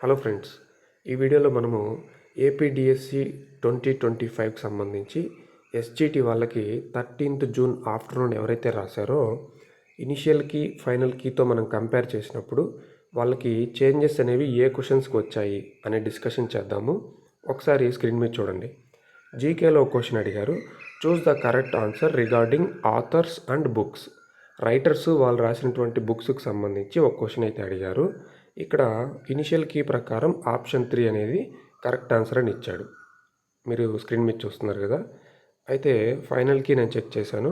Hello friends, ఈ వీడియోలో మనము ఏపీడిఎస్సి 2025కి సంబంధించి ఎస్జిటి వాళ్ళకి 13th జూన్ ఆఫ్టర్నూన్ ఎవరైతే రాశారో ఇనిషియల్ కీ ఫైనల్ కీతో మనం కంపేర్ చేసినప్పుడు వాళ్ళకి చేంజెస్ అనేవి ఏ క్వశ్చన్స్కి వచ్చాయి అనే డిస్కషన్ చేద్దాము. ఒకసారి స్క్రీన్ మీద చూడండి. జీకేలో క్వశ్చన్ అడిగారు, choose the correct answer regarding authors and books. Writers వాళ్ళు రాసినటువంటి బుక్స్కి సంబంధించి ఒక క్వశ్చన్ అయితే అడిగారు. ఇక్కడ ఇనిషియల్ కీ ప్రకారం ఆప్షన్ 3 అనేది కరెక్ట్ ఆన్సర్ అని ఇచ్చాడు. మీరు స్క్రీన్ మీద చూస్తున్నారు కదా. అయితే ఫైనల్ కీ నేను చెక్ చేశాను.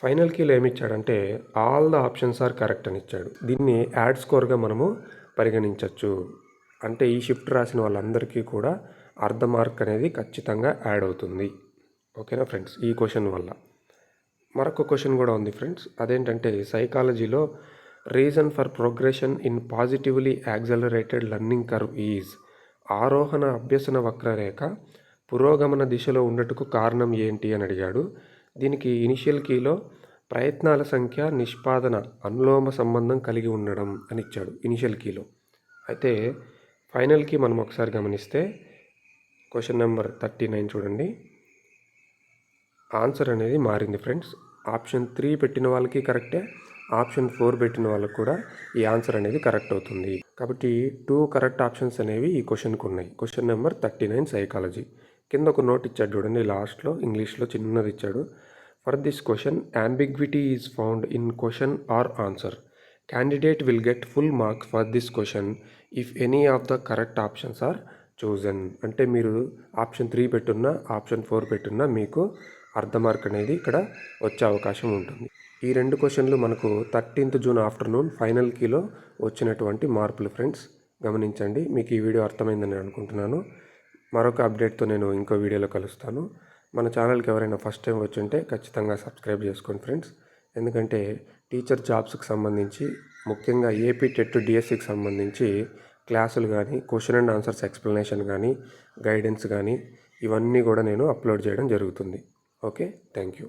ఫైనల్ కీలో ఏమి ఇచ్చాడంటే all the options are correct అని ఇచ్చాడు. దీన్ని యాడ్ స్కోర్గా మనము పరిగణించవచ్చు. అంటే ఈ షిఫ్ట్ రాసిన వాళ్ళందరికీ కూడా అర్ధ మార్క్ అనేది ఖచ్చితంగా యాడ్ అవుతుంది. ఓకేనా ఫ్రెండ్స్, ఈ క్వశ్చన్ వల్ల. మరొక క్వశ్చన్ కూడా ఉంది ఫ్రెండ్స్. అదేంటంటే సైకాలజీలో reason for progression in positively accelerated learning curve is. ఆరోహణ అభ్యసన వక్రరేఖ పురోగమన దిశలో ఉండటకు కారణం ఏంటి అని అడిగాడు. దీనికి ఇనిషియల్ కీలో ప్రయత్నాల సంఖ్య నిష్పాదన అనులోమ సంబంధం కలిగి ఉండడం అని ఇచ్చాడు ఇనిషియల్ కీలో. అయితే ఫైనల్ కీ మనం ఒకసారి గమనిస్తే క్వశ్చన్ నెంబర్ 39 చూడండి. ఆన్సర్ అనేది మారింది ఫ్రెండ్స్. ఆప్షన్ 3 పెట్టిన వాళ్ళకి కరెక్టే, ఆప్షన్ 4 పెట్టిన వాళ్ళకి కూడా ఈ ఆన్సర్ అనేది కరెక్ట్ అవుతుంది. కాబట్టి 2 కరెక్ట్ ఆప్షన్స్ అనేవి ఈ క్వశ్చన్కి ఉన్నాయి. Question number 39 psychology. కింద ఒక నోట్ ఇచ్చాడు చూడండి, లాస్ట్లో ఇంగ్లీష్లో చిన్నది ఇచ్చాడు. For this question ambiguity is found in question or answer. Candidate will get full marks for this question if any of the correct options are chosen. అంటే మీరు ఆప్షన్ 3 పెట్టున్నా ఆప్షన్ 4 పెట్టున్నా మీకు అర్ధ మార్క్ అనేది ఇక్కడ వచ్చే అవకాశం ఉంటుంది. ఈ 2 క్వశ్చన్లు మనకు 13th జూన్ ఆఫ్టర్నూన్ ఫైనల్ కీలో వచ్చినటువంటి మార్పులు ఫ్రెండ్స్. గమనించండి. మీకు ఈ వీడియో అర్థమైందని అనుకుంటున్నాను. మరొక అప్డేట్తో నేను ఇంకో వీడియోలో కలుస్తాను. మన ఛానల్కి ఎవరైనా ఫస్ట్ టైం వచ్చుంటే ఖచ్చితంగా సబ్స్క్రైబ్ చేసుకోండి ఫ్రెండ్స్. ఎందుకంటే టీచర్ జాబ్స్కి సంబంధించి ముఖ్యంగా ఏపీ టెట్ డిఎస్సికి సంబంధించి క్లాసులు కానీ క్వశ్చన్ అండ్ ఆన్సర్స్ ఎక్స్ప్లెనేషన్ కానీ గైడెన్స్ కానీ ఇవన్నీ కూడా నేను అప్లోడ్ చేయడం జరుగుతుంది. Okay, thank you.